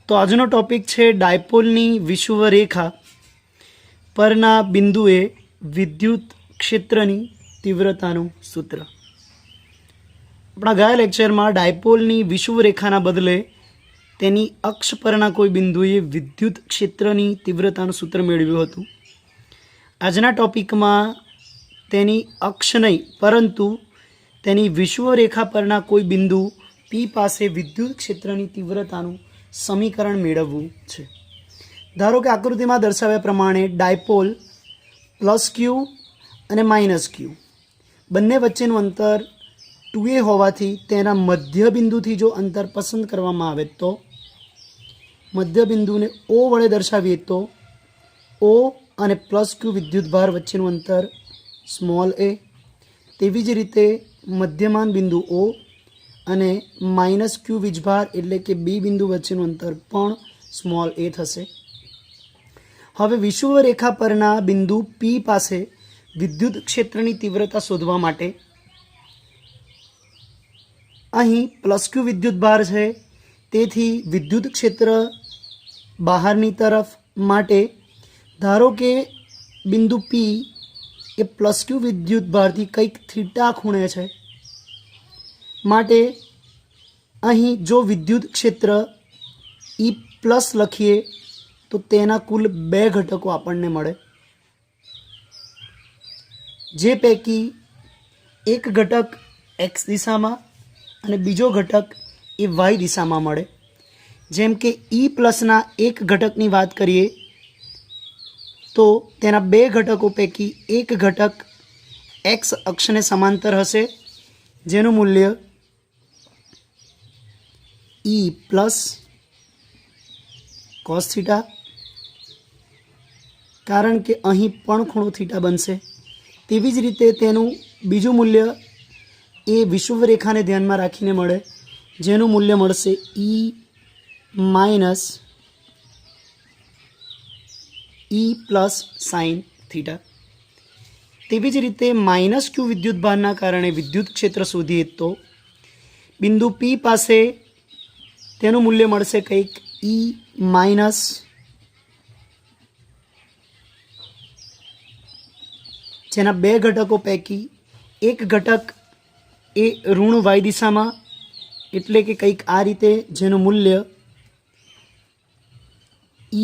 તો આજનો ટોપિક છે ડાયપોલની વિષુવરેખા પરના બિંદુએ વિદ્યુત ક્ષેત્રની તીવ્રતાનું સૂત્ર. આપણા ગયા લેક્ચરમાં ડાયપોલની વિષુવરેખાના બદલે તેની અક્ષ પરના કોઈ બિંદુએ વિદ્યુત ક્ષેત્રની તીવ્રતાનું સૂત્ર મેળવ્યું હતું. આજના ટોપિકમાં તેની અક્ષ નહીં પરંતુ તેની વિષુવરેખા પરના કોઈ બિંદુ પી પાસે વિદ્યુત ક્ષેત્રની તીવ્રતાનું સમીકરણ મેળવવું છે. ધારો કે આકૃતિમાં દર્શાવ્યા પ્રમાણે ડાયપોલ પ્લસ ક્યુ અને માઇનસ ક્યુ બંને વચ્ચેનું અંતર 2a હોવાથી તેના મધ્ય બિંદુથી જો અંતર પસંદ કરવામાં આવે તો મધ્ય બિંદુને O વડે દર્શાવીએ તો O અને પ્લસ ક્યુ વિદ્યુતભાર વચ્ચેનું અંતર સ્મોલ a, તેવી જ રીતે મધ્યમાન બિંદુ O અને માઇનસ ક્યુ વીજભાર એટલે કે બી બિંદુ વચ્ચેનું અંતર પણ સ્મોલ a થશે. હવે વિષુવરેખા પરના બિંદુ P પાસે વિદ્યુત ક્ષેત્રની તીવ્રતા શોધવા માટે અહીં પ્લસ ક્યુ વિદ્યુતભાર છે, તેથી વિદ્યુત ક્ષેત્ર બહારની તરફ માટે ધારો કે બિંદુ P એ પ્લસ ક્યુ વિદ્યુતભારથી કંઈક થીટા ખૂણે છે, માટે અહીં જો વિદ્યુત ક્ષેત્ર E પ્લસ લખીએ તો તેના કુલ 2 ઘટકો આપણને મળે, જે પૈકી એક ઘટક x દિશામાં અને બીજો ઘટક એ y દિશામાં મળે. જેમ કે E પ્લસના એક ઘટકની વાત કરીએ તો તેના 2 ઘટકો પૈકી એક ઘટક x અક્ષને સમાંતર હશે, જેનું મૂલ્ય E પ્લસ કોસ થીટા, કારણ કે અહીં પણ ખૂણો થીટા બનશે. તેવી જ રીતે તેનું બીજું મૂલ્ય એ વિષુવરેખાને ધ્યાનમાં રાખીને મળે, જેનું મૂલ્ય મળશે E minus E plus sine theta. તેવી જ રીતે માઇનસ ક્યુ વિદ્યુતભારના કારણે વિદ્યુત ક્ષેત્ર શોધીએ તો બિંદુ P પાસે તેનું મૂલ્ય મળશે કંઈક E માઇનસ જેના 2 ઘટકો પૈકી એક ઘટક એ ઋણ y દિશામાં એટલે કે કંઈક આ રીતે, જેનું મૂલ્ય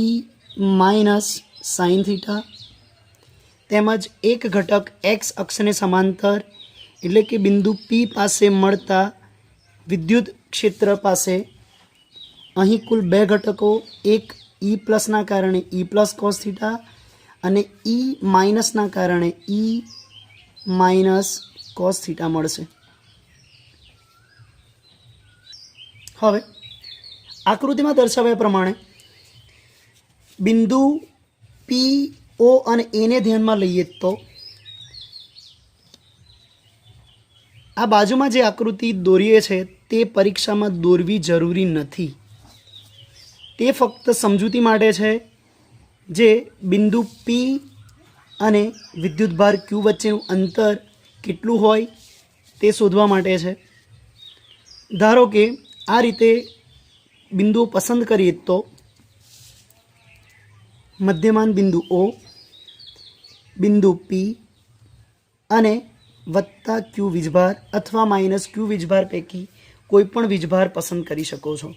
E માઇનસ સાઇન થીટા, તેમજ એક ઘટક x અક્ષને સમાંતર એટલે કે બિંદુ P પાસે મળતા વિદ્યુત ક્ષેત્ર પાસે અહીં કુલ 2 ઘટકો, એક E પ્લસના કારણે E પ્લસ કોસ થીટા અને E માઇનસના કારણે E માઇનસ કોસ થીટા મળશે. હવે આકૃતિમાં દર્શાવ્યા પ્રમાણે બિંદુ P, O અને A ને ધ્યાનમાં લઈએ તો આ બાજુમાં જે આકૃતિ દોરીએ છે તે પરીક્ષામાં દોરવી જરૂરી નથી, તે ફક્ત સમજૂતી માટે છે, જે બિંદુ P અને વિદ્યુતભાર Q વચ્ચેનું અંતર કેટલું હોય તે શોધવા માટે છે. ધારો કે આ રીતે બિંદુઓ પસંદ કરીએ તો મધ્યમાન બિંદુ O, બિંદુ P અને વત્તા Q વીજભાર અથવા માઇનસ Q વીજભાર પૈકી કોઈ પણ વીજભાર પસંદ કરી શકો છો.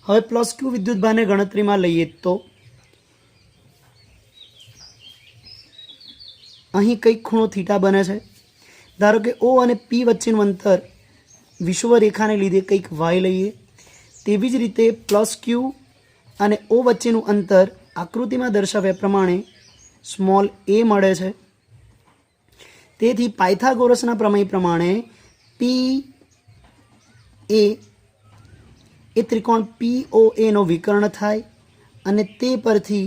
હવે પ્લસ Q વિદ્યુતભારને ગણતરીમાં લઈએ તો અહીં કંઈક ખૂણો થીટા બને છે. ધારો કે O અને P વચ્ચેનું અંતર વિષુવરેખાને લીધે કંઈક y લઈએ, તેવી જ રીતે પ્લસ Q અને O વચ્ચેનું અંતર આકૃતિમાં દર્શાવ્યા પ્રમાણે સ્મોલ a મળે છે. તેથી પાયથાગોરસના પ્રમેય પ્રમાણે P એ ત્રિકોણ POA નો વિકર્ણ થાય અને તે પરથી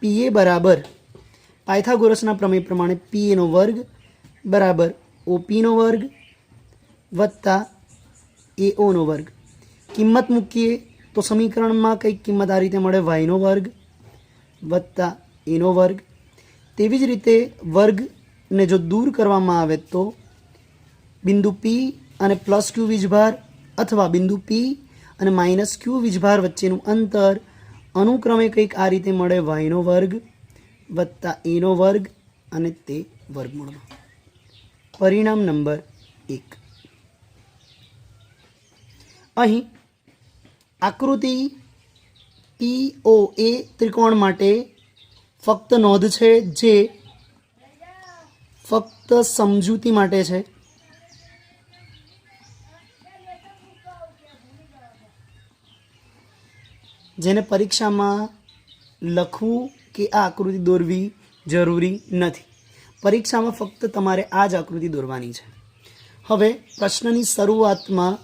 PA બરાબર પાયથાગોરસના પ્રમેય પ્રમાણે PA નો વર્ગ બરાબર OP નો વર્ગ વત્તા AO નો વર્ગ. કિંમત મૂકીએ તો સમીકરણમાં કંઈક કિંમત આ રીતે મળે, y નો વર્ગ વત્તા a નો વર્ગ. તેવી જ રીતે વર્ગને જો દૂર કરવામાં આવે તો બિંદુ P અને પ્લસ Q વીજભાર અથવા બિંદુ P અને માઇનસ ક્યુ વીજભાર વચ્ચેનું અંતર અનુક્રમે કંઈક આ રીતે મળે, વાયનો વર્ગ વત્તા એનો વર્ગ અને તે વર્ગમૂળમાં. પરિણામ નંબર 1. અહીં આકૃતિ POA ત્રિકોણ માટે ફક્ત નોંધ છે જે ફક્ત સમજૂતી માટે છે. જેને પરીક્ષામાં લખવું કે આ આકૃતિ દોરવી જરૂરી નથી. પરીક્ષામાં ફક્ત તમારે આ જ આકૃતિ દોરવાની છે. હવે પ્રશ્નની શરૂઆતમાં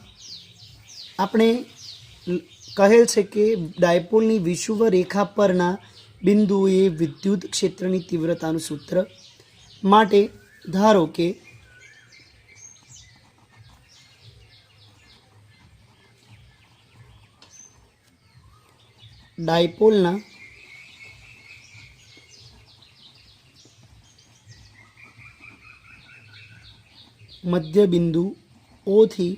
આપણે કહેલ છે કે ડાયપોલની વિષુવ રેખા પરના બિંદુએ વિદ્યુત ક્ષેત્રની તીવ્રતાનું સૂત્ર માટે ધારો કે ડાયપોલના મધ્ય બિંદુ O થી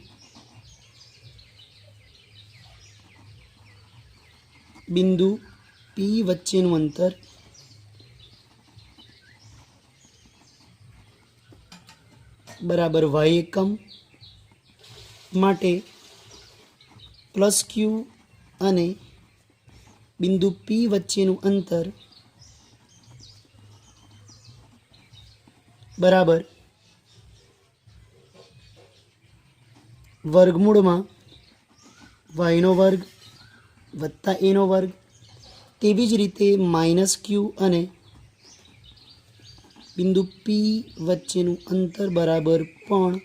બિંદુ P વચ્ચેનું અંતર બરાબર y એકમ માટે પ્લસ ક્યુ અને બિંદુ P વચ્ચેનું અંતર બરાબર વર્ગમૂળમાં વાયનો વર્ગ વત્તા એનો વર્ગ. તેવી જ રીતે માઇનસ ક્યુ અને બિંદુ P વચ્ચેનું અંતર બરાબર પણ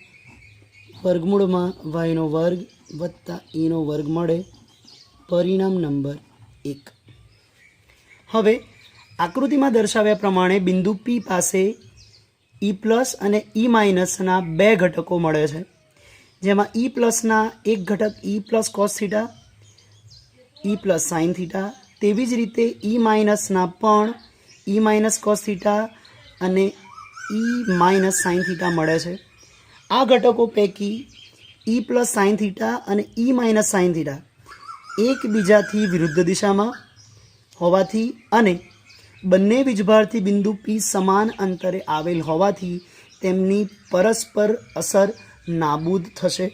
વર્ગમૂળમાં વાયનો વર્ગ વત્તા એનો વર્ગ મળે. પરિણામ નંબર 1. હવે આકૃતિમાં દર્શાવ્યા પ્રમાણે બિંદુ P પાસે E પ્લસ અને E માઇનસના બે ઘટકો મળે છે, જેમાં E પ્લસના એક ઘટક E plus cos theta, E plus sine theta. તેવી જ રીતે E માઇનસના પણ E માઇનસ કોસ થીટા અને E માઇનસ સાઇન થીટા મળે છે. આ ઘટકો પૈકી E પ્લસ સાઇન થીટા અને E માઇનસ સાઇન થીટા એકબીજાથી વિરુદ્ધ દિશામાં હોવાથી અને બંને વીજભારથી બિંદુ P સમાન અંતરે આવેલ હોવાથી તેમની પરસ્પર અસર નાબૂદ થશે.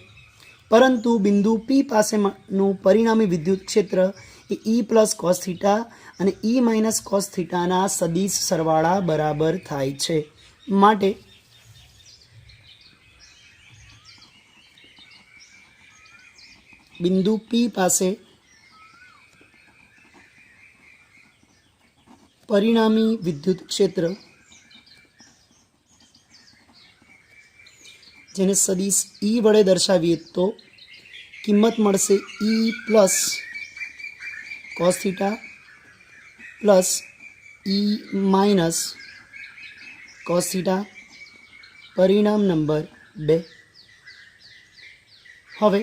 પરંતુ બિંદુ P પાસેનું પરિણામી વિદ્યુત ક્ષેત્ર એ E પ્લસ કોસ થીટા અને E માઇનસ કોસ થીટાના સદિશ સરવાળા બરાબર થાય છે. માટે બિંદુ P પાસે પરિણામી વિદ્યુત ક્ષેત્ર જેને સદિશ E વડે દર્શાવીએ તો કિંમત મળશે E plus cos theta plus E minus cos theta. પરિણામ નંબર 2. હવે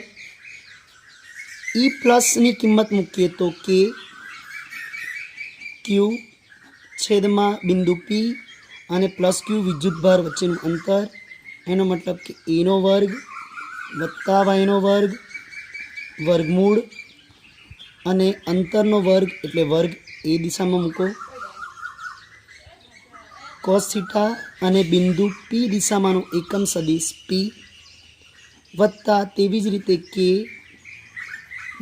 E પ્લસની કિંમત મૂકીએ તો કે ક્યુ છેદમાં બિંદુ P અને પ્લસ ક્યુ વિદ્યુતભાર વચ્ચેનું અંતર, એનો મતલબ કે એનો વર્ગ વત્તા વાયનો વર્ગ વર્ગમૂળ અને અંતરનો વર્ગ એટલે વર્ગ એ દિશામાં મૂકો, કોસ થીટા અને બિંદુ P દિશામાંનો એકમ સદિશ P વત્તા તેવી જ રીતે કે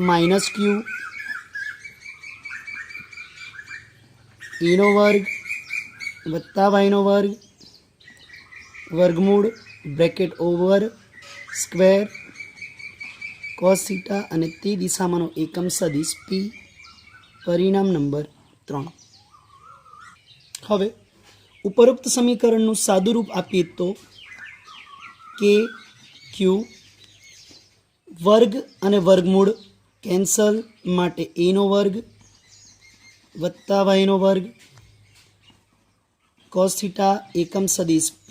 માઇનસ ક્યુ એનો વર્ગ વત્તા વાયનો વર્ગ વર્ગમૂળ bracket over square cos theta અને તે દિશામાંનો એકમ સદિશ P. પરિણામ નંબર 3. હવે ઉપરોક્ત સમીકરણનું સાદુરૂપ આપીએ તો કે ક્યુ વર્ગ અને વર્ગમૂળ કેન્સલ માટે એનો વર્ગ વત્તા વાયનો વર્ગ કોસ થીટા એકમ સદિશ P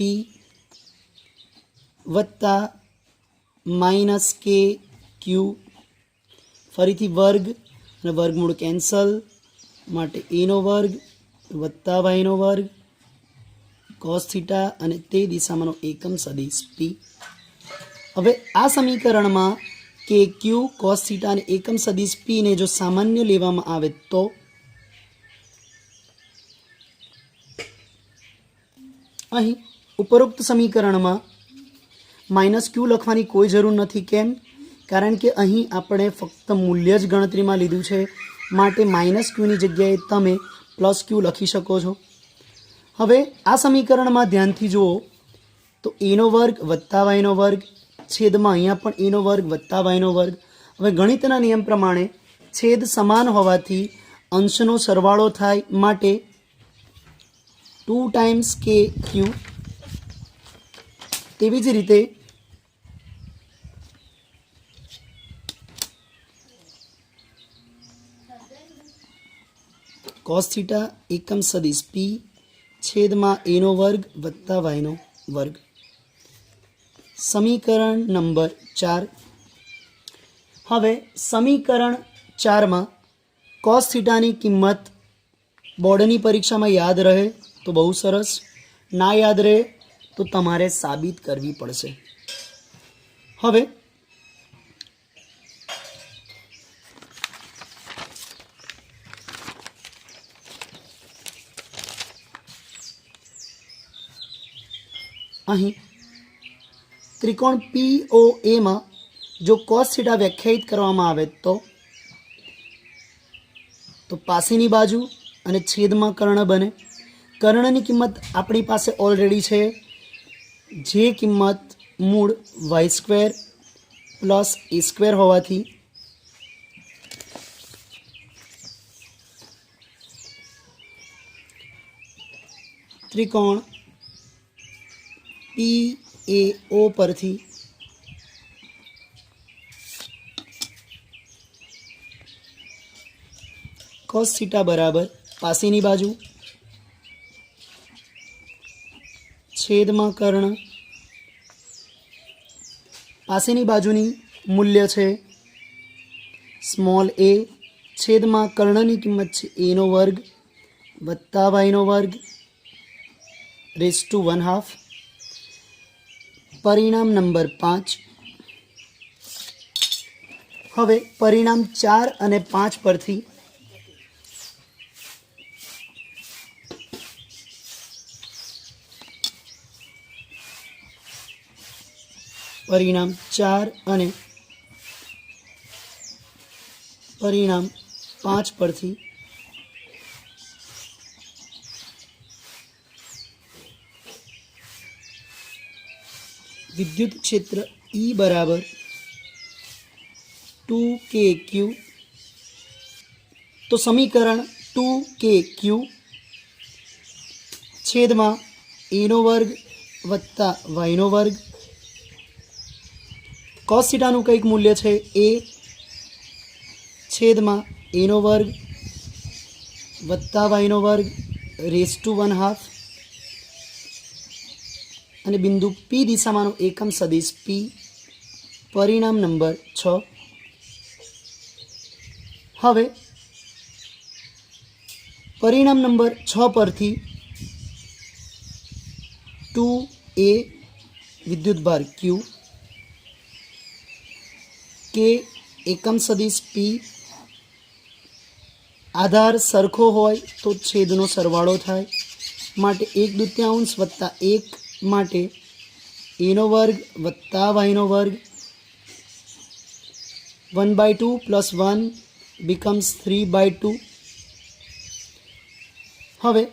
વત્તા માઇનસ કે ક્યુ ફરીથી વર્ગ અને વર્ગમૂળ કેન્સલ માટે એનો વર્ગ વત્તા વાયનો વર્ગ કોસ થીટા અને તે દિશામાંનો એકમ સદિશ P. હવે આ સમીકરણમાં કે ક્યુ કોસ થીટા અને એકમ સદિશ પી ને જો સામાન્ય લેવામાં આવે તો અહીં ઉપરોક્ત સમીકરણમાં માઇનસ ક્યુ લખવાની કોઈ જરૂર નથી. કેમ? કારણ કે અહીં આપણે ફક્ત મૂલ્ય જ ગણતરીમાં લીધું છે, માટે માઇનસ ક્યુની જગ્યાએ તમે પ્લસ ક્યુ લખી શકો છો. હવે આ સમીકરણમાં ધ્યાનથી જુઓ તો એનો વર્ગ વત્તા વાયનો વર્ગ છેદમાં અહીંયા પણ એનો વર્ગ વત્તા વાયનો વર્ગ. હવે ગણિતના નિયમ પ્રમાણે છેદ સમાન હોવાથી અંશનો સરવાળો થાય, માટે 2 ટાઈમ્સ કે ક્યુ. તેવી જ રીતે કોસ થીટા એકમ સદિશ પી છેદમાં એનો વર્ગ વત્તા વાયનો વર્ગ. સમીકરણ નંબર 4. હવે સમીકરણ 4માં કોસ થીટાની કિંમત બોર્ડની પરીક્ષામાં યાદ રહે તો બહુ સરસ, ના યાદ રહે તો તમારે સાબિત કરવી પડશે. હવે અહીં ત્રિકોણ POAમાં જો કોસ થીટા વ્યાખ્યાયિત કરવામાં આવે તો પાસેની બાજુ અને છેદમાં કર્ણ બને. કર્ણની કિંમત આપણી પાસે ઓલરેડી છે, જે કિંમત મૂળ y² પ્લસ a² હોવાથી ત્રિકોણ PAO પરથી કોસ થીટા બરાબર પાસેની બાજુ છેદમાં કર્ણ. પાસેની બાજુની મૂલ્ય છે સ્મોલ a છેદમાં કર્ણની કિંમત છે એનો વર્ગ વત્તા વાયનો વર્ગ રેઝ ટુ 1/2. પરિણામ નંબર 5. હવે પરિણામ 4 અને 5 પરથી પરિણામ 4 અને પરિણામ 5 પરથી વિદ્યુત ક્ષેત્ર E બરાબર 2kq. તો સમીકરણ 2kq છેદમાં એનો વર્ગ વત્તા વાયનો વર્ગ. કોસ થીટાનું કંઈક મૂલ્ય છે a છેદમાં એનો વર્ગ વત્તા વાયનો વર્ગ રેઝ ટુ 1/2 અને બિંદુ P દિશામાંનો એકમ સદિશ P. પરિણામ નંબર 6. હવે પરિણામ નંબર 6 પરથી 2a વિદ્યુતભાર Q કે એકમ સદિશ P આધાર સરખો હોય તો છેદનો સરવાળો થાય, માટે 1/2 વત્તા 1 માટે એનો વર્ગ વત્તા વાયનો વર્ગ 1/2 પ્લસ 1 becomes 3/2. હવે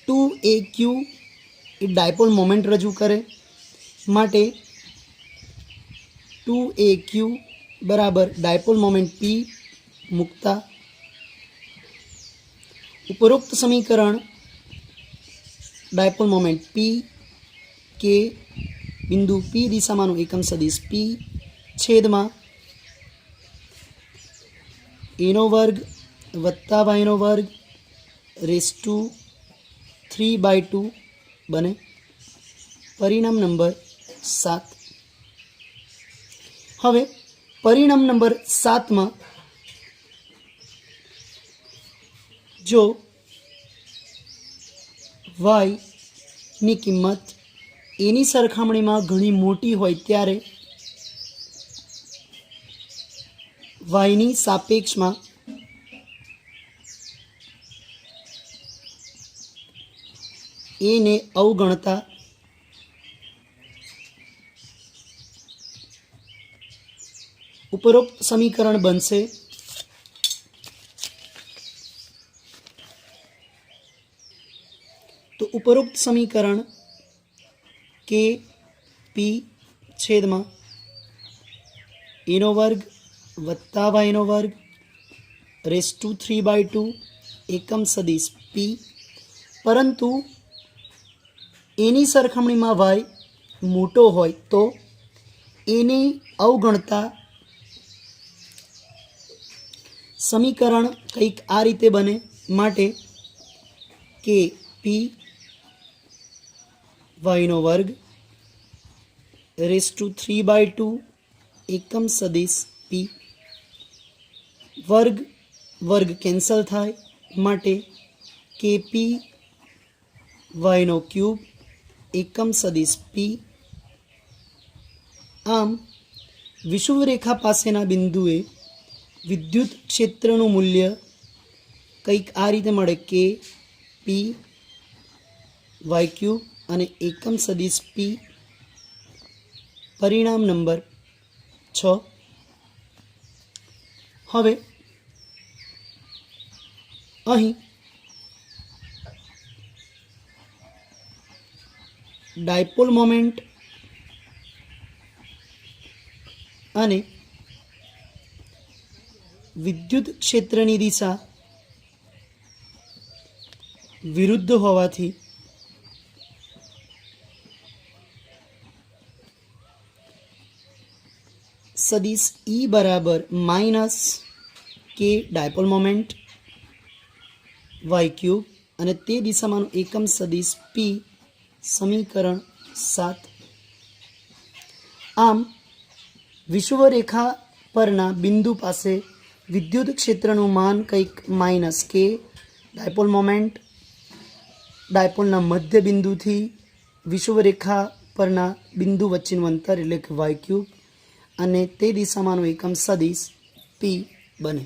2aq એ ડાયપોલ મોમેન્ટ રજૂ કરે, માટે 2aq બરાબર ડાયપોલ મોમેન્ટ P મૂકતા ઉપરોક્ત સમીકરણ ડાયપોલ મોમેન્ટ P કે બિંદુ P દિશામાંનું એકમ સદિશ P છેદમાં એનો વર્ગ વત્તા વાયનો વર્ગ રેઝ ટુ 3/2 બને. પરિણામ નંબર 7. હવે પરિણામ નંબર 7માં જો y ની કિંમત એની સરખામણીમાં ઘણી મોટી હોય ત્યારે વાયની સાપેક્ષમાં એને અવગણતા ઉપરોક્ત સમીકરણ બનશે તો ઉપરોક્ત સમીકરણ કે પી છેદમાં એનો વર્ગ વત્તા વાયનો વર્ગ રેસ ટુ 3/2 એકમ સદિશ પી, પરંતુ એની સરખામણીમાં વાય મોટો હોય તો એને અવગણતા સમીકરણ કંઈક આ રીતે બને. માટે કે પી વાયનો વર્ગ રેસ ટુ 3/2 એકમ સદિશ પી, વર્ગ વર્ગ કેન્સલ થાય માટે કે પી વાયનો ક્યુબ એકમ સદિશ પી. આમ વિષુવરેખા પાસેના બિંદુએ વિદ્યુત ક્ષેત્રનું મૂલ્ય કંઈક આ રીતે મળે કે પી વાય ક્યુબ અને એકમ સદિશ પી. પરિણામ નંબર 6. હવે અહીં ડાયપોલ મોમેન્ટ અને વિદ્યુત ક્ષેત્રની દિશા વિરુદ્ધ હોવાથી સદિશ E બરાબર માઇનસ કે ડાયપોલ મોમેન્ટ વાય ક્યુબ અને તે દિશામાંનું એકમ સદિશ પી. સમીકરણ 7. આમ વિષુવરેખા પરના બિંદુ પાસે વિદ્યુત ક્ષેત્રનું માન કંઈક માઇનસ કે ડાયપોલ મોમેન્ટ ડાયપોલના મધ્ય બિંદુથી વિષુવરેખા પરના બિંદુ વચ્ચેનું અંતર એટલે કે વાય ક્યુબ અને તે દિશામાંનું એકમ સદિશ પી બને.